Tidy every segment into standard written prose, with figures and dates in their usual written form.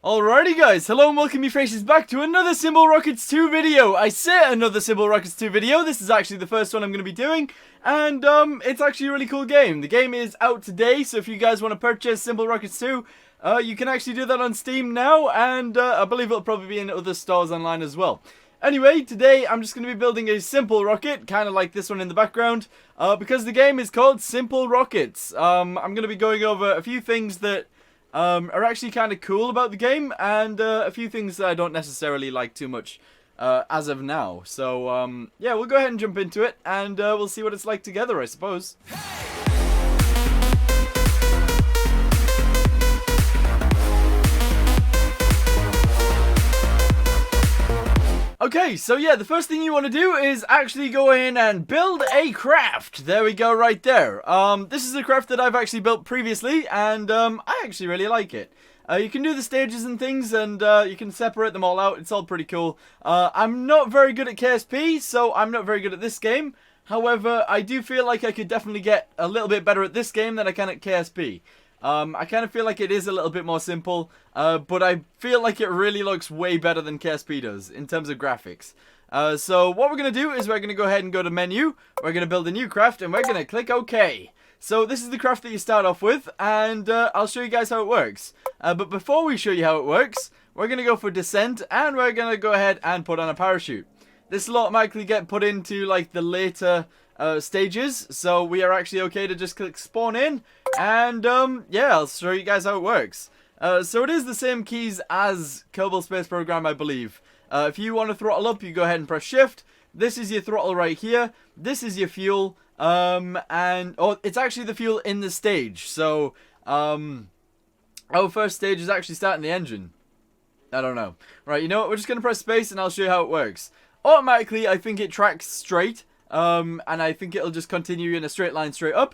Alrighty guys, hello and welcome you faces back to another SimpleRockets 2 video. I said another SimpleRockets 2 video. This is actually the first one I'm going to be doing, and it's actually a really cool game. The game is out today, so if you guys want to purchase SimpleRockets 2, you can actually do that on Steam now, and I believe it'll probably be in other stores online as well. Anyway, today I'm just going to be building a simple rocket, kind of like this one in the background, because the game is called SimpleRockets. I'm going to be going over a few things that are actually kind of cool about the game, and a few things that I don't necessarily like too much as of now. So, yeah, we'll go ahead and jump into it, and we'll see what it's like together, I suppose. Okay, so yeah, the first thing you want to do is actually go in and build a craft. There we go, right there. This is a craft that I've actually built previously, and I actually really like it. You can do the stages and things, and you can separate them all out. It's all pretty cool. I'm not very good at KSP, so I'm not very good at this game. However, I do feel like I could definitely get a little bit better at this game than I can at KSP. I kind of feel like it is a little bit more simple, but I feel like it really looks way better than KSP does in terms of graphics. So what we're going to do is we're going to go ahead and go to menu, we're going to build a new craft, and we're going to click OK. So this is the craft that you start off with, and I'll show you guys how it works. But before we show you how it works, we're going to go for descent, and we're going to go ahead and put on a parachute. This will automatically get put into like the later stages, so we are actually okay to just click spawn in, and yeah, I'll show you guys how it works. So it is the same keys as Kerbal Space Program, I believe. If you want to throttle up, you go ahead and press shift. This is your throttle right here. This is your fuel, and it's actually the fuel in the stage. So our first stage is actually starting the engine. I don't know. Right, you know what? We're just gonna press space, and I'll show you how it works. Automatically, I think it tracks straight. And I think it'll just continue in a straight line straight up.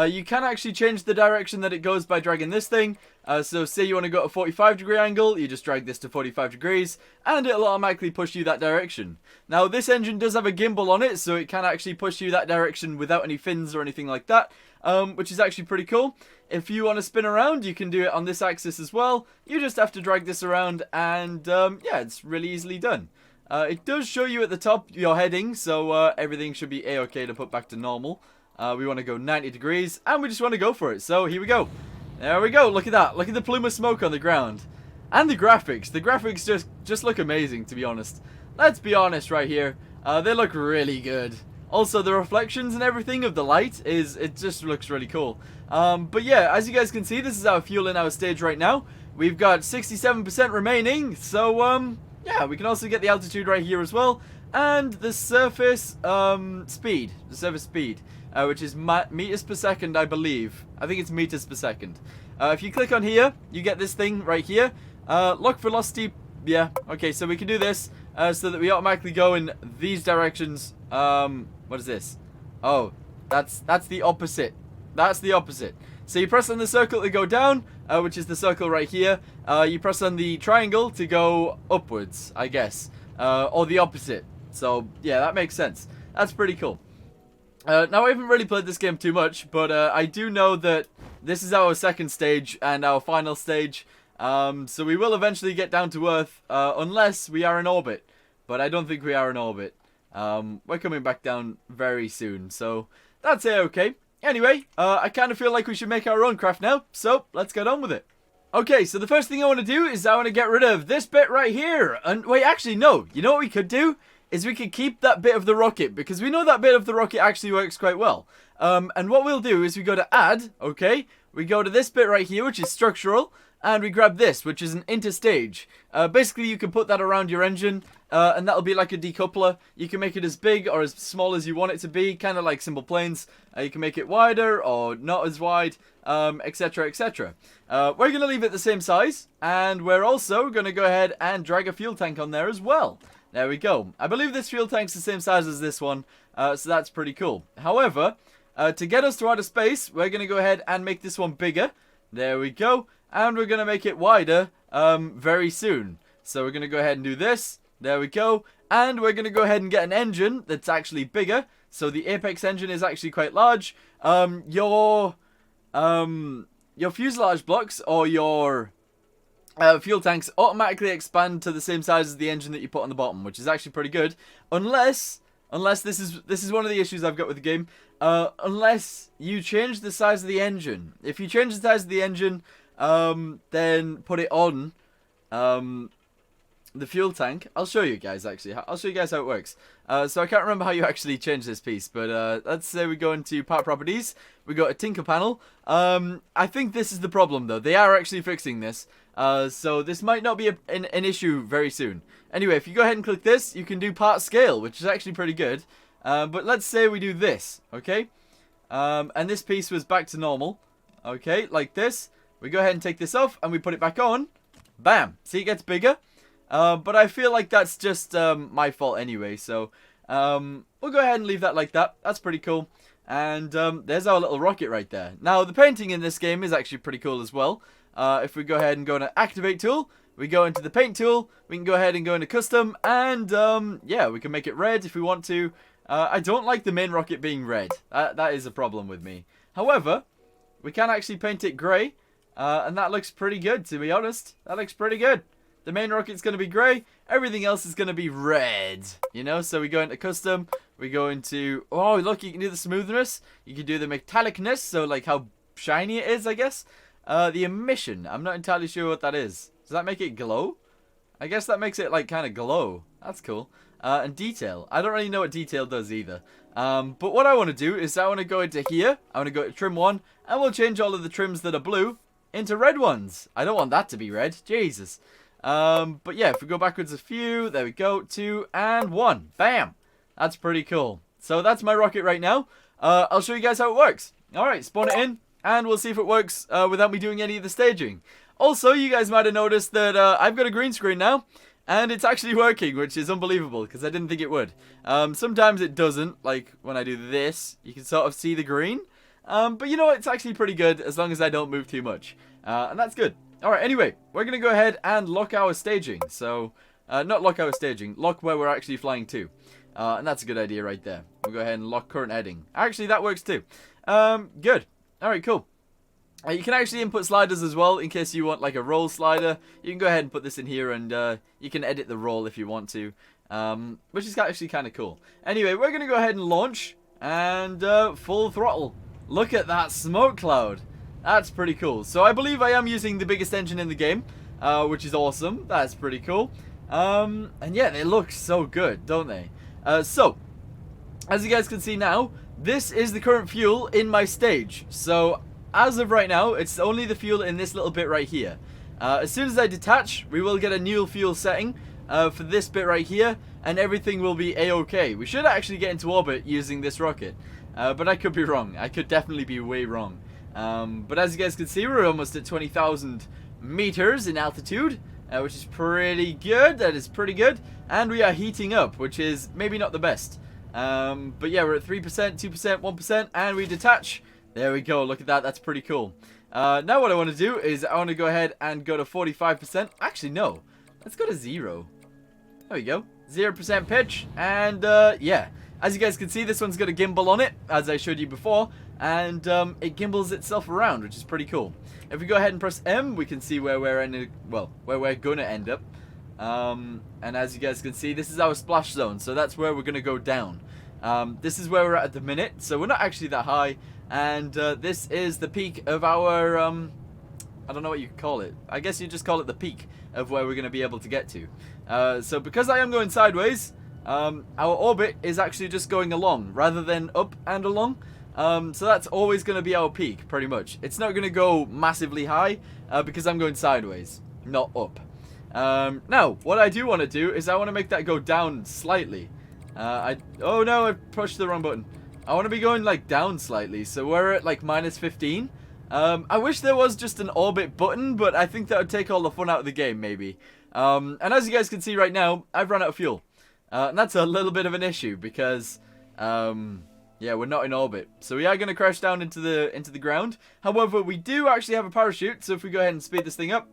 You can actually change the direction that it goes by dragging this thing. So say you want to go to a 45-degree angle, you just drag this to 45 degrees, and it'll automatically push you that direction. Now, this engine does have a gimbal on it, so it can actually push you that direction without any fins or anything like that, which is actually pretty cool. If you want to spin around, you can do it on this axis as well. You just have to drag this around, and yeah, it's really easily done. It does show you at the top your heading, so everything should be a-okay to put back to normal. We want to go 90 degrees, and we just want to go for it. So here we go. There we go. Look at that. Look at the plume of smoke on the ground. And the graphics. The graphics just look amazing, to be honest. Let's be honest right here. They look really good. Also, the reflections and everything of the light, it just looks really cool. But yeah, as you guys can see, this is our fuel in our stage right now. We've got 67% remaining, so yeah, we can also get the altitude right here as well, and the surface speed, which is meters per second, I believe. I think it's meters per second. If you click on here, you get this thing right here. Lock velocity, yeah, okay, so we can do this so that we automatically go in these directions. What is this? Oh, that's the opposite. That's the opposite. So you press on the circle to go down, which is the circle right here. You press on the triangle to go upwards, I guess. Or the opposite. So, yeah, that makes sense. That's pretty cool. Now, I haven't really played this game too much, but I do know that this is our second stage and our final stage. So we will eventually get down to Earth, unless we are in orbit. But I don't think we are in orbit. We're coming back down very soon, so that's a-okay. Anyway, I kind of feel like we should make our own craft now, so let's get on with it. Okay, so the first thing I want to do is I want to get rid of this bit right here. And wait, actually, no. You know what we could do? Is we could keep that bit of the rocket, because we know that bit of the rocket actually works quite well. And what we'll do is we go to add, okay? We go to this bit right here, which is structural, and we grab this, which is an interstage. Basically, you can put that around your engine, and that'll be like a decoupler. You can make it as big or as small as you want it to be, kind of like simple planes. You can make it wider or not as wide, etc, etc. We're going to leave it the same size, and we're also going to go ahead and drag a fuel tank on there as well. There we go. I believe this fuel tank's the same size as this one, so that's pretty cool. However, to get us to outer space, we're going to go ahead and make this one bigger. There we go. And we're going to make it wider very soon. So we're going to go ahead and do this. There we go. And we're going to go ahead and get an engine that's actually bigger. So the Apex engine is actually quite large. Your fuselage blocks, or your fuel tanks automatically expand to the same size as the engine that you put on the bottom, which is actually pretty good. Unless this is one of the issues I've got with the game. Unless you change the size of the engine. If you change the size of the engine, then put it on the fuel tank. I'll show you guys actually. I'll show you guys how it works. So I can't remember how you actually change this piece, but let's say we go into part properties. We got a tinker panel. I think this is the problem though. They are actually fixing this. So this might not be an issue very soon. Anyway, if you go ahead and click this, you can do part scale, which is actually pretty good. But let's say we do this, okay? And this piece was back to normal, okay, like this. We go ahead and take this off, and we put it back on. Bam! See, it gets bigger. But I feel like that's just my fault anyway, so we'll go ahead and leave that like that. That's pretty cool. And there's our little rocket right there. Now, the painting in this game is actually pretty cool as well. If we go ahead and go to Activate Tool, we go into the Paint Tool, we can go ahead and go into Custom, and yeah, we can make it red if we want to. I don't like the main rocket being red. That is a problem with me. However, we can actually paint it grey, and that looks pretty good, to be honest. That looks pretty good. The main rocket's going to be grey, everything else is going to be red, you know? So we go into Custom, we go into, oh look, you can do the smoothness, you can do the metallicness, so like how shiny it is, I guess. The emission, I'm not entirely sure what that is. Does that make it glow? I guess that makes it like kind of glow. That's cool. And detail, I don't really know what detail does either. But what I want to do is I want to go into here, I want to go to trim 1, and we'll change all of the trims that are blue into red ones. I don't want that to be red, Jesus. But yeah, if we go backwards a few, there we go, 2 and 1, bam. That's pretty cool. So that's my rocket right now. I'll show you guys how it works. Alright, spawn it in, and we'll see if it works without me doing any of the staging. Also, you guys might have noticed that I've got a green screen now, and it's actually working, which is unbelievable, because I didn't think it would. Sometimes it doesn't, like when I do this, you can sort of see the green. But you know what, it's actually pretty good, as long as I don't move too much. And that's good. Alright, anyway, we're going to go ahead and lock our staging. So, not lock our staging, lock where we're actually flying to. And that's a good idea right there. We'll go ahead and lock current heading. Actually, that works too. Good. Alright, cool. You can actually input sliders as well, in case you want like a roll slider. You can go ahead and put this in here, and you can edit the roll if you want to. Which is actually kind of cool. Anyway, we're going to go ahead and launch, and full throttle. Look at that smoke cloud. That's pretty cool. So I believe I am using the biggest engine in the game, which is awesome. That's pretty cool. And yeah, they look so good, don't they? So, as you guys can see now, this is the current fuel in my stage. So, as of right now, it's only the fuel in this little bit right here. As soon as I detach, we will get a new fuel setting for this bit right here, and everything will be a-okay. We should actually get into orbit using this rocket, but I could be wrong. I could definitely be way wrong. But as you guys can see, we're almost at 20,000 meters in altitude, which is pretty good. That is pretty good. And we are heating up, which is maybe not the best. But yeah, we're at 3%, 2%, 1%, and we detach. There we go. Look at that. That's pretty cool. Now what I want to do is I want to go ahead and go to 45%. Actually, no. Let's go to 0. There we go. 0% pitch. And yeah. As you guys can see, this one's got a gimbal on it, as I showed you before. And it gimbals itself around, which is pretty cool. If we go ahead and press M, we can see where we're where we're gonna end up. And as you guys can see, this is our splash zone, so that's where we're gonna go down. This is where we're at the minute, so we're not actually that high. And this is the peak of our I don't know what you call it. I guess you just call it the peak of where we're gonna be able to get to. So because I am going sideways, our orbit is actually just going along rather than up and along. So that's always going to be our peak, pretty much. It's not going to go massively high, because I'm going sideways, not up. Now, what I do want to do is I want to make that go down slightly. Oh no, I pushed the wrong button. I want to be going, like, down slightly, so we're at, like, -15. I wish there was just an orbit button, but I think that would take all the fun out of the game, maybe. And as you guys can see right now, I've run out of fuel. And that's a little bit of an issue, because, yeah, we're not in orbit. So we are going to crash down into the ground. However, we do actually have a parachute. So if we go ahead and speed this thing up,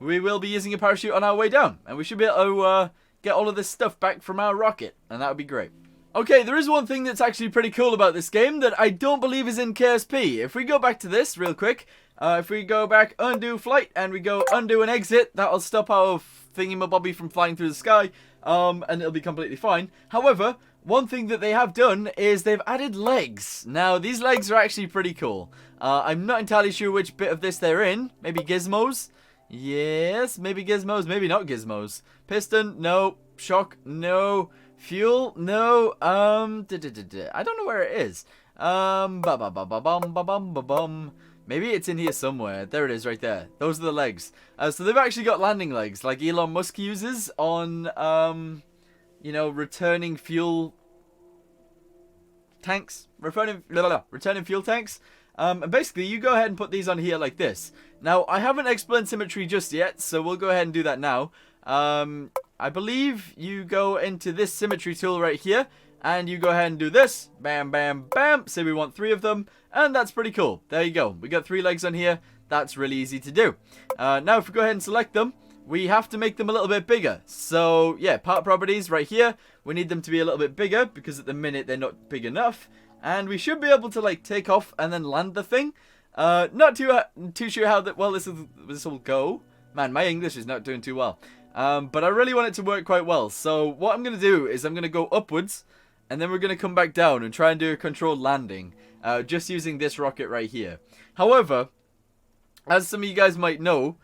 we will be using a parachute on our way down. And we should be able to get all of this stuff back from our rocket. And that would be great. Okay, there is one thing that's actually pretty cool about this game that I don't believe is in KSP. If we go back to this real quick, if we go back, undo flight, and we go undo and exit, that'll stop our thingy-mabobby from flying through the sky, and it'll be completely fine. However, one thing that they have done is they've added legs. Now, these legs are actually pretty cool. I'm not entirely sure which bit of this they're in. Maybe gizmos? Yes, maybe gizmos, maybe not gizmos. Piston? No. Shock? No. Fuel? No. I don't know where it is. Maybe it's in here somewhere. There it is right there. Those are the legs. So they've actually got landing legs like Elon Musk uses on, you know, returning fuel tanks. Returning fuel tanks. And basically, you go ahead and put these on here like this. Now, I haven't explained symmetry just yet, so we'll go ahead and do that now. I believe you go into this symmetry tool right here, and you go ahead and do this. Bam, bam, bam. Say we want 3 of them, and that's pretty cool. There you go. We got 3 legs on here. That's really easy to do. Now, if we go ahead and select them, we have to make them a little bit bigger. So, yeah, part properties right here. We need them to be a little bit bigger, because at the minute they're not big enough. And we should be able to, like, take off and then land the thing. Not too sure how well this will go. Man, my English is not doing too well. But I really want it to work quite well. So what I'm going to do is I'm going to go upwards. And then we're going to come back down and try and do a controlled landing. Just using this rocket right here. However, as some of you guys might know,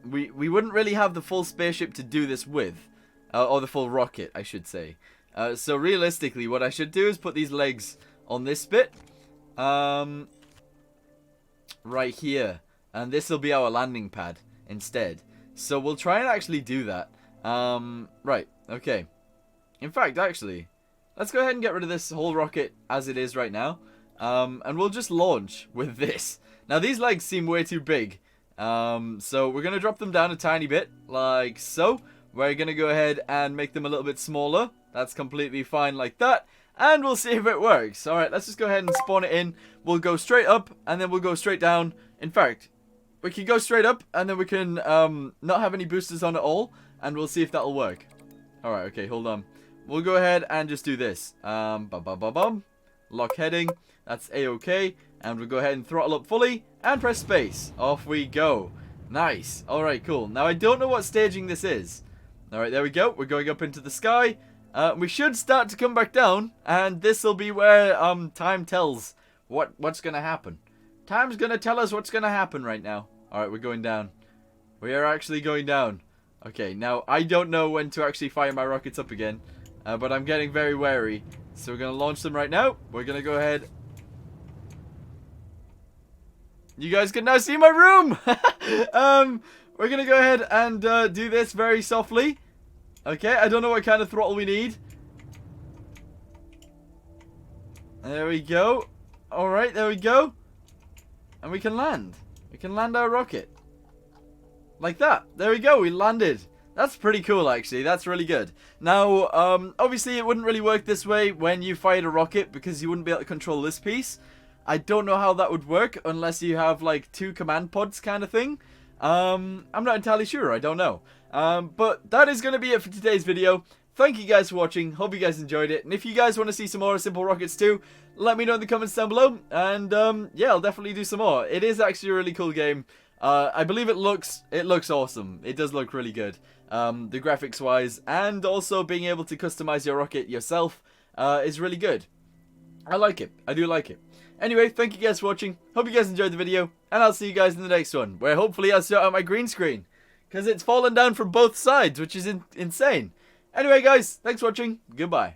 we wouldn't really have the full spaceship to do this with. Or the full rocket, I should say. So realistically, what I should do is put these legs on this bit. Right here. And this will be our landing pad instead. So we'll try and actually do that. Right, okay. In fact, actually, let's go ahead and get rid of this whole rocket as it is right now. And we'll just launch with this. Now, these legs seem way too big. So we're going to drop them down a tiny bit, like so. We're going to go ahead and make them a little bit smaller. That's completely fine like that. And we'll see if it works. Alright, let's just go ahead and spawn it in. We'll go straight up, and then we'll go straight down. In fact, we can go straight up, and then we can not have any boosters on at all. And we'll see if that'll work. Alright, okay, hold on. We'll go ahead and just do this. Lock heading. That's A-okay. And we'll go ahead and throttle up fully. And press space. Off we go. Nice. Alright, cool. Now, I don't know what staging this is. Alright, there we go. We're going up into the sky. We should start to come back down, and this will be where time tells what's going to happen. Time's going to tell us what's going to happen right now. Alright, we're going down. We are actually going down. Okay, now I don't know when to actually fire my rockets up again, but I'm getting very wary. So we're going to launch them right now. We're going to go ahead. You guys can now see my room! We're going to go ahead and do this very softly. Okay, I don't know what kind of throttle we need. There we go. Alright, there we go. And we can land. We can land our rocket. Like that. There we go, we landed. That's pretty cool, actually. That's really good. Now, obviously it wouldn't really work this way when you fired a rocket, because you wouldn't be able to control this piece. I don't know how that would work unless you have, like, 2 command pods kind of thing. I'm not entirely sure. I don't know. But that is going to be it for today's video. Thank you guys for watching. Hope you guys enjoyed it. And if you guys want to see some more Simple Rockets too, let me know in the comments down below. And yeah, I'll definitely do some more. It is actually a really cool game. I believe it looks awesome. It does look really good. The graphics wise, and also being able to customize your rocket yourself is really good. I like it. I do like it. Anyway, thank you guys for watching. Hope you guys enjoyed the video. And I'll see you guys in the next one, where hopefully I'll sort out my green screen. Because it's fallen down from both sides, which is insane. Anyway, guys, thanks for watching. Goodbye.